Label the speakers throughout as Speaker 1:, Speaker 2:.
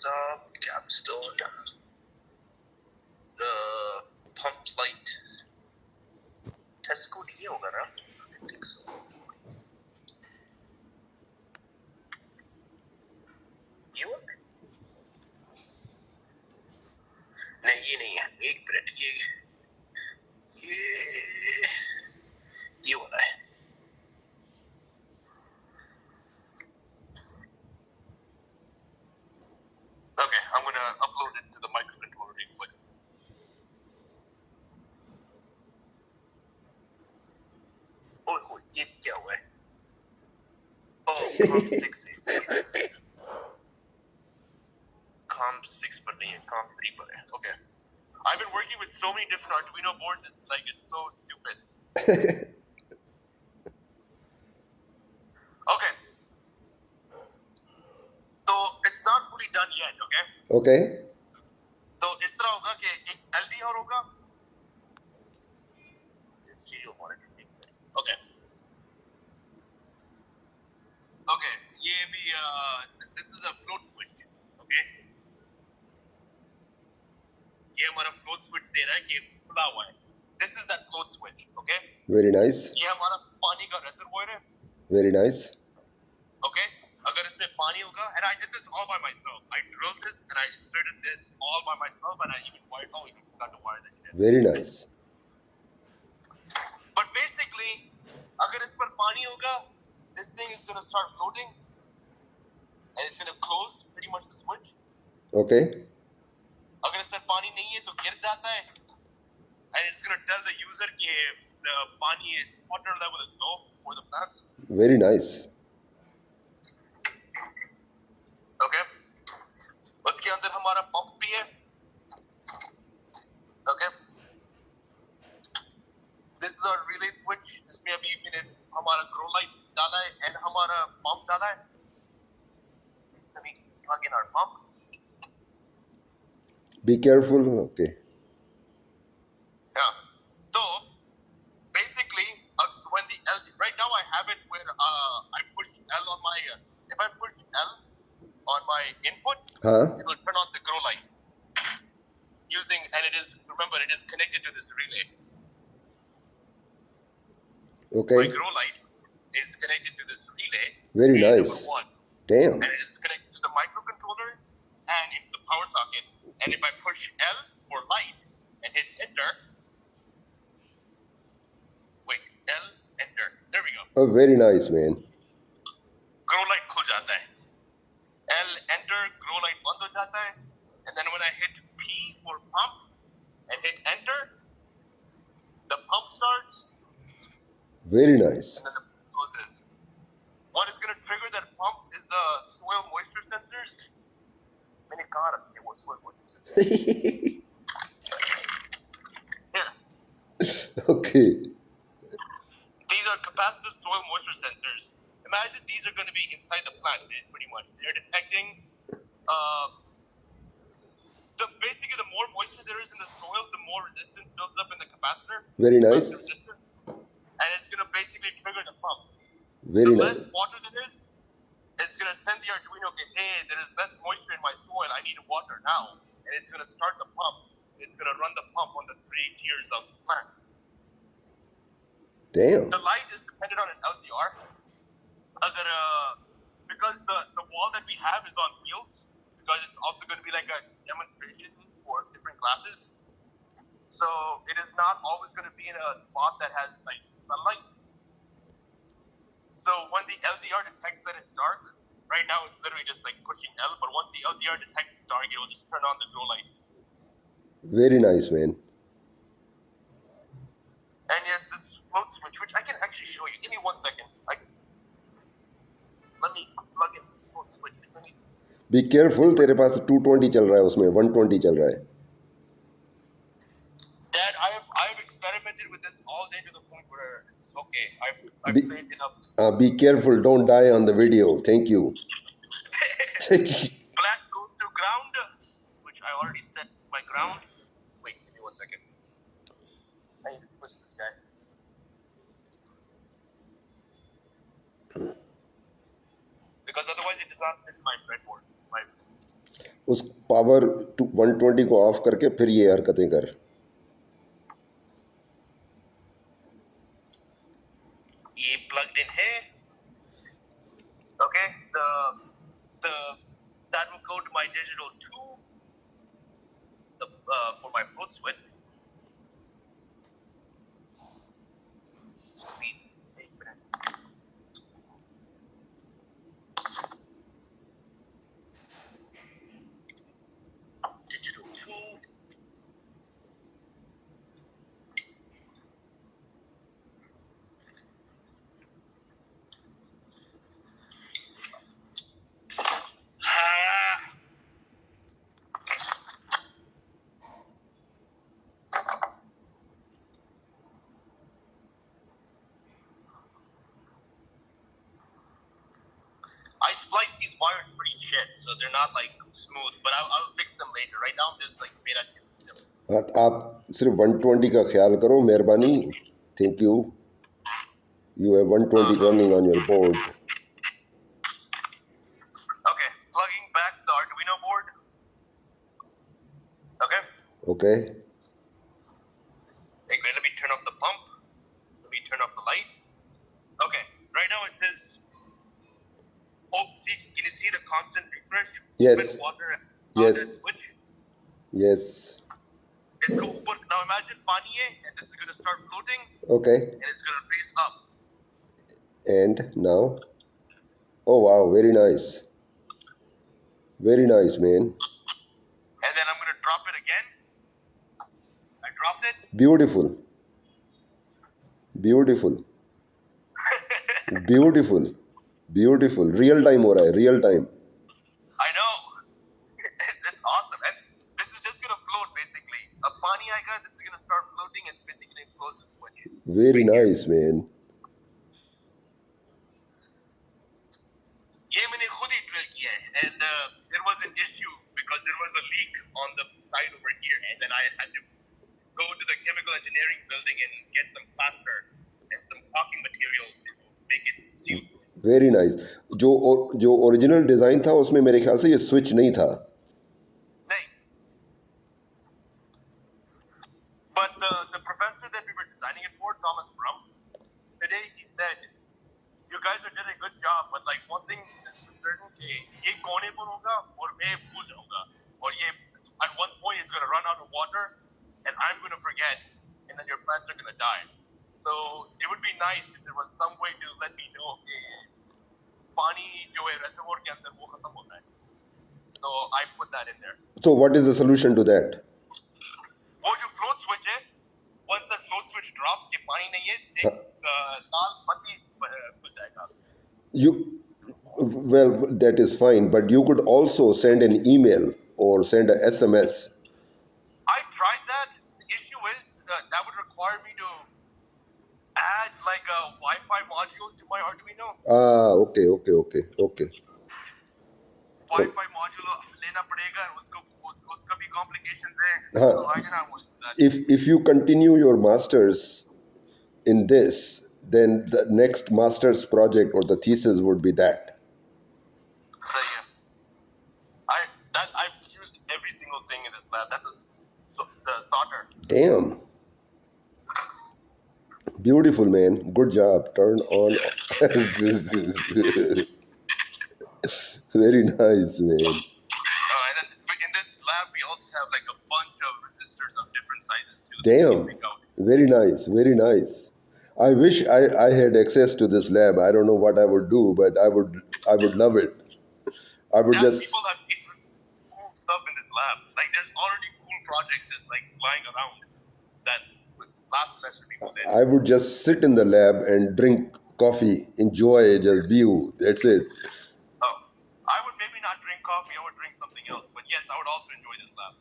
Speaker 1: stop, capstone, the pump light. Test code ये होगा ना? I think so. ये वाला? नहीं ये नहीं है. एक मिनट ये वाला है. Okay, I'm gonna upload it to the microcontroller real quick. Oh, ये क्या हुआ है? Oh, COM6 पर नहीं है, COM3 पर है. Okay. I've been working with so many different Arduino boards. It's so stupid. Okay. So it's not fully done yet. Okay.
Speaker 2: Okay.
Speaker 1: तो इस तरह होगा कि एक LDR होगा. Serial monitor. Okay. Okay. ये भी this is a float switch. Okay. ये हमारा float switch दे रहा है कि खुला हुआ है. This is that float switch. Okay.
Speaker 2: Very nice.
Speaker 1: ये हमारा पानी का reservoir है.
Speaker 2: Very nice.
Speaker 1: Okay. अगर इसमें पानी होगा, and I did this all by myself. I drilled this and I inserted this all by myself, and I even wired. Oh, I forgot to wire this shit.
Speaker 2: Very nice.
Speaker 1: But basically, अगर इस पर पानी होगा, this thing is gonna start floating, and it's gonna close pretty much the switch.
Speaker 2: Okay.
Speaker 1: अगर इस पर पानी नहीं है तो गिर जाता है, and it's gonna tell the user कि the पानी water level is low for the plants.
Speaker 2: Very nice.
Speaker 1: Okay. उसके अंदर हमारा पंप भी है. Okay. This is our relay switch. इसमें अभी मैंने हमारा grow light डाला है and हमारा pump डाला है. Let me plug in our pump.
Speaker 2: Be careful. Okay.
Speaker 1: Yeah. So basically, when the L right now I have it where I push L on my if I push L on my input, it will turn on the grow light. And it is connected to this relay.
Speaker 2: Okay.
Speaker 1: My grow light is connected to this relay.
Speaker 2: Very nice.
Speaker 1: Number one.
Speaker 2: Damn.
Speaker 1: And it is connected to the microcontroller and it's the power socket. And if I push L for light and hit enter, wait, L, enter. There we go.
Speaker 2: Oh, very nice, man.
Speaker 1: Grow light खुल जाता है. L, enter, grow light बंद हो जाता है. And then when I hit P for pump and hit enter, the pump starts.
Speaker 2: Very nice.
Speaker 1: And then the pump closes. What is going to trigger that pump is the soil moisture sensors. मैंने कहा रखी है वो soil moisture sensors. Here.
Speaker 2: Okay.
Speaker 1: These are capacitive soil moisture sensors. Imagine these are going to be inside the plant, pretty much. They're detecting, basically the more moisture there is in the soil, the more resistance builds up in the capacitor.
Speaker 2: Very nice.
Speaker 1: And it's going to basically trigger the pump.
Speaker 2: Very
Speaker 1: the
Speaker 2: nice.
Speaker 1: less water there is, it's going to send the Arduino, okay, hey, there is less moisture in my soil, I need water now. And it's going to start the pump. It's going to run the pump on the 3 tiers of plants.
Speaker 2: Damn.
Speaker 1: The light is dependent on an LDR. Because the wall that we have is on wheels, because it's also going to be like a demonstration for different classes. So it is not always going to be in a spot that has like sunlight. So when the LDR detects that it's dark, right now it's literally just like pushing L, but once the LDR detects it's dark, it will just turn on the grow light.
Speaker 2: Very nice, man.
Speaker 1: And yes, this float switch, which I can actually show you. Give me 1 second. Let me plug in this float switch.
Speaker 2: Be careful, तेरे पास 220 चल रहा है उसमें 120 चल रहा है.
Speaker 1: Dad, I have experimented with this all day to the point where it's okay. I've saved enough.
Speaker 2: Be careful, don't die on the video. Thank you.
Speaker 1: Black goes to ground, which I already set my ground. Wait, give me 1 second. I need to push this guy. Because otherwise it does not fit my breadboard.
Speaker 2: उस power 120 को of करके फिर ये हरकतें कर।
Speaker 1: ये plugged in है. Okay, the that will go to my digital 2 for my float switch. Sweet. एक minute. Digital 2. I splice these wires pretty shit, so they're not like smooth, but I'll fix them later. Right now I'm just like made at them.
Speaker 2: हाँ, आप सिर्फ 120 का ख्याल करो, मेहरबानी। Thank you. You have 120 running on your board.
Speaker 1: Okay, plugging back the Arduino board. Okay.
Speaker 2: Okay.
Speaker 1: Hey, let me turn off the pump. Let me turn off the light. Okay, right now it says, oh, see, can you see the constant refresh?
Speaker 2: Yes.
Speaker 1: Open water on
Speaker 2: Yes.
Speaker 1: that switch.
Speaker 2: Yes.
Speaker 1: It's go, but now imagine pani hai, and this is going to start floating.
Speaker 2: Okay.
Speaker 1: And it's going to raise up.
Speaker 2: And now? Oh wow, very nice. Very nice, man.
Speaker 1: And then I'm going to drop it again. I dropped it.
Speaker 2: Beautiful. Beautiful. Beautiful. Beautiful. Real time हो रहा है, real time.
Speaker 1: I know. It's awesome. And this is just going to float basically. A pani aega, this is going to start floating and basically going to close the switch.
Speaker 2: Very nice, man.
Speaker 1: ये मैंने खुद ही drill किया है. And there was an issue because there was a leak on the side over here. And then I had to go to the chemical engineering building and get some plaster and some caulking material to make it seal.
Speaker 2: Very nice. जो original design था उसमें मेरे ख्याल से ये switch नहीं था।
Speaker 1: नहीं. But the professor that we were designing it for, Thomas Brum, today he said, you guys are doing a good job, but like one thing is for certain कि ये कोने पर होगा और मैं भूल जाऊंगा और ये at one point it's going to run out of water and I'm going to forget and then your plants are going to die. So it would be nice if there was some way to let me know कि पानी जो है reservoir के अंदर वो खत्म होता है. So I put that in there.
Speaker 2: So what is the solution to that?
Speaker 1: वो जो float switch है, once the float switch drops कि पानी नहीं है, एक लाल बत्ती खुल जाएगा.
Speaker 2: Well, that is fine, but you could also send an email or send a SMS.
Speaker 1: I tried that. The issue is that would require me to add like a Wi-Fi module to my Arduino.
Speaker 2: Okay.
Speaker 1: Wi-Fi module लेना पड़ेगा और उसका भी complications है.
Speaker 2: हाँ.
Speaker 1: So I did not want to do that.
Speaker 2: If you continue your masters in this, then the next master's project or the thesis would be that.
Speaker 1: So yeah, I've used every single thing in this lab. That's the solder.
Speaker 2: Damn. Beautiful, man. Good job. Turn on. Very nice, man.
Speaker 1: And then in this lab, we also have like a bunch of resistors of different sizes too.
Speaker 2: Damn. Very nice. Very nice. I wish I had access to this lab. I don't know what I would do, but I would love it. I would just.
Speaker 1: People have cool stuff in this lab. Like there's already cool projects just like lying around that last semester people did.
Speaker 2: I would just sit in the lab and drink coffee, enjoy, just view. That's it.
Speaker 1: Oh, I would maybe not drink coffee. I would drink something else. But yes, I would also enjoy this lab.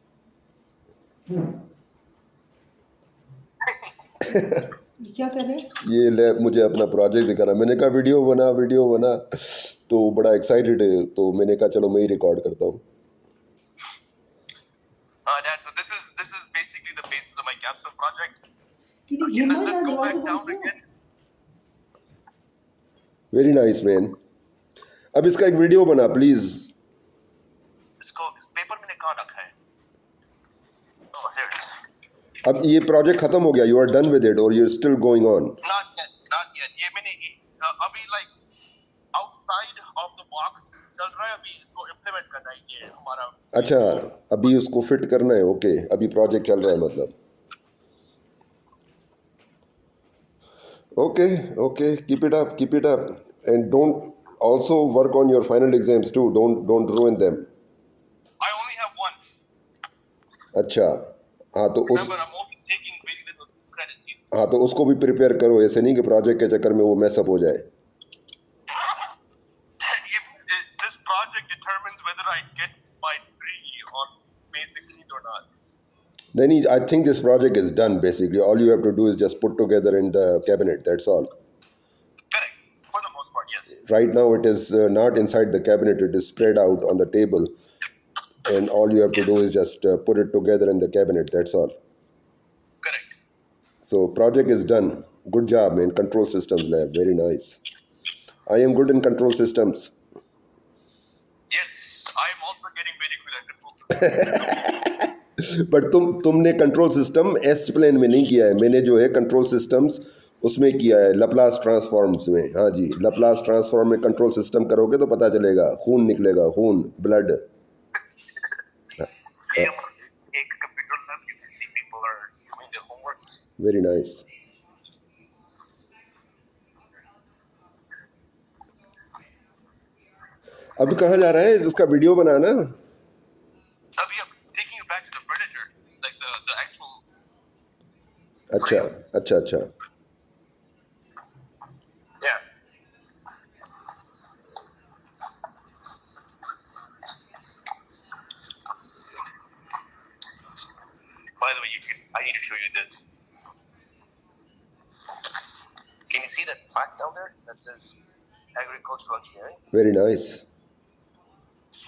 Speaker 3: क्या कर रहे हैं?
Speaker 2: ये lab मुझे अपना project दिखा रहा है। मैंने कहा वीडियो बना तो बड़ा एक्साइटेड है, तो मैंने कहा चलो मैं ही रिकॉर्ड करता हूँ।
Speaker 1: Dad, so this is basically the basis of my capstone project.
Speaker 3: Let's go back down again.
Speaker 2: Very nice, man. अब इसका एक वीडियो बना प्लीज।
Speaker 1: इसको इस पेपर में
Speaker 2: अब ये प्रोजेक्ट खत्म हो गया, you are done with it और you still going on?
Speaker 1: Not yet, not yet. ये मैंने अभी like outside of the box चल रहा है, अभी इसको implement करना है ये हमारा.
Speaker 2: अच्छा, अभी उसको फिट करना है. ओके, अभी प्रोजेक्ट चल रहा है मतलब. Okay okay, keep it up and don't also work on your final exams too. Don't ruin them.
Speaker 1: I only have one.
Speaker 2: अच्छा, हाँ तो उस
Speaker 1: Remember, I'm only taking very little credits here.
Speaker 2: हाँ तो उसको भी प्रिपेयर करो, ऐसे नहीं कि प्रोजेक्ट के चक्कर में वो मैसअप हो जाए.
Speaker 1: This project determines whether I get my degree on May 16th or not.
Speaker 2: Then I think this project is done basically. All you have to do is just put together in the cabinet. That's all.
Speaker 1: Correct. For the most part, yes.
Speaker 2: Right now it is not inside the cabinet. It is spread out on the table. And all you have to do is just put it together in the cabinet. That's all.
Speaker 1: Correct.
Speaker 2: So project is done. Good job, man. Control systems lab. Very nice. I am good in control systems.
Speaker 1: Yes, I am also getting very good at control systems.
Speaker 2: But तुमने control system S plane में नहीं किया है. मैंने जो है control systems उसमें किया है, लप्लास ट्रांसफॉर्म्स में. हाँ जी, लप्लास ट्रांसफॉर्म में कंट्रोल सिस्टम करोगे तो पता चलेगा, खून निकलेगा, खून, ब्लड.
Speaker 1: एक कंप्यूटर लैब की 50 people are doing their homework.
Speaker 2: Very nice. अभी कहाँ जा रहा है? उसका वीडियो बनाना.
Speaker 1: अभी I'm taking you back to the predator, like the actual.
Speaker 2: अच्छा अच्छा अच्छा.
Speaker 1: Yeah. By the way, I need to show you this. Can you see that fact down there that says agricultural engineering?
Speaker 2: Very nice.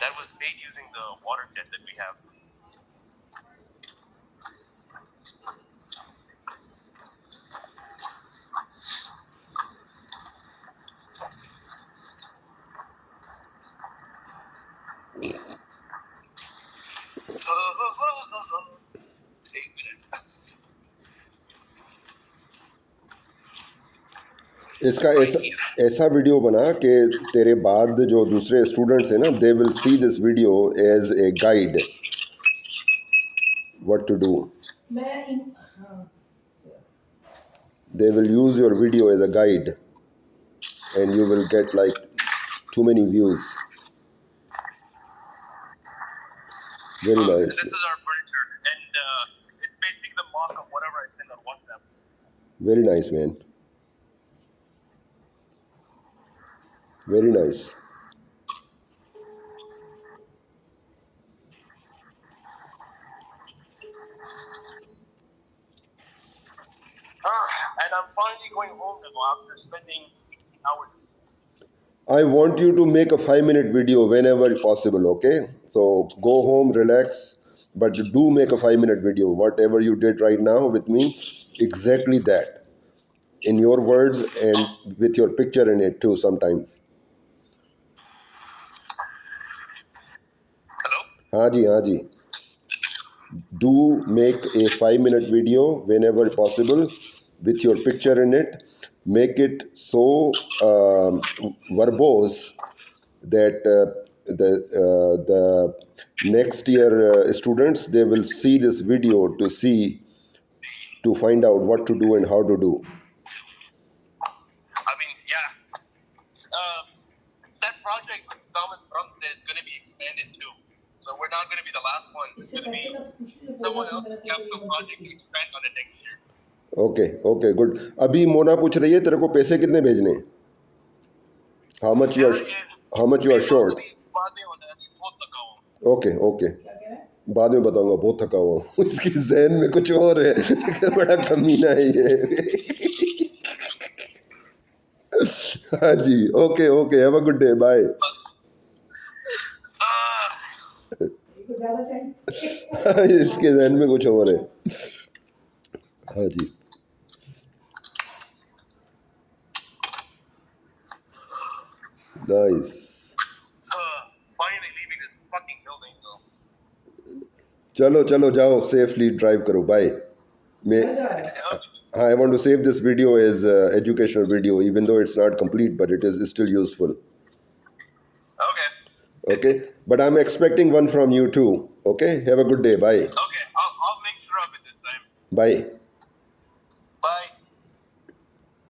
Speaker 1: That was made using the water jet that we have.
Speaker 2: इसका ऐसा video बना कि तेरे बाद जो दूसरे students हैं ना, they will see this video as a guide what to do. They will use your video as a guide and you will get like too many views. Very nice.
Speaker 1: This is our furniture, and it's basically the mock of whatever I send on WhatsApp.
Speaker 2: Very nice, man. Very nice.
Speaker 1: And I'm finally going home now after spending hours.
Speaker 2: I want you to make a 5-minute video whenever possible, okay? So go home, relax, but do make a 5-minute video. Whatever you did right now with me, exactly that. In your words and with your picture in it too sometimes.
Speaker 1: Hello?
Speaker 2: हाँ जी. Do make a 5-minute video whenever possible with your picture in it. Make it so verbose that the next year students, they will see this video to find out what to do and how to do.
Speaker 1: I mean, yeah. That project Thomas Brunk said is going to be expanded too. So we're not going to be the last one. It's going to be someone else's capital project to expand on it next year.
Speaker 2: Okay, good. अभी मोना पूछ रही है तेरे को पैसे कितने भेजने? How much you are short? Okay. बाद में बताऊंगा, बहुत थका हुआ हूँ. इसकी ज़हन में कुछ और है. बड़ा कमीना है ये. हाँ जी. Okay. Have a good day. Bye. इसके ज़हन में कुछ और है. हाँ जी. Nice.
Speaker 1: Finally leaving this fucking building though.
Speaker 2: चलो जाओ, सेफली ड्राइव करो. Bye. May, I want to save this video as educational video, even though it's not complete, but it is still useful.
Speaker 1: Okay.
Speaker 2: Okay, but I'm expecting one from you too. Okay, have a good day. Bye.
Speaker 1: Okay, I'll make sure of it this time.
Speaker 2: Bye.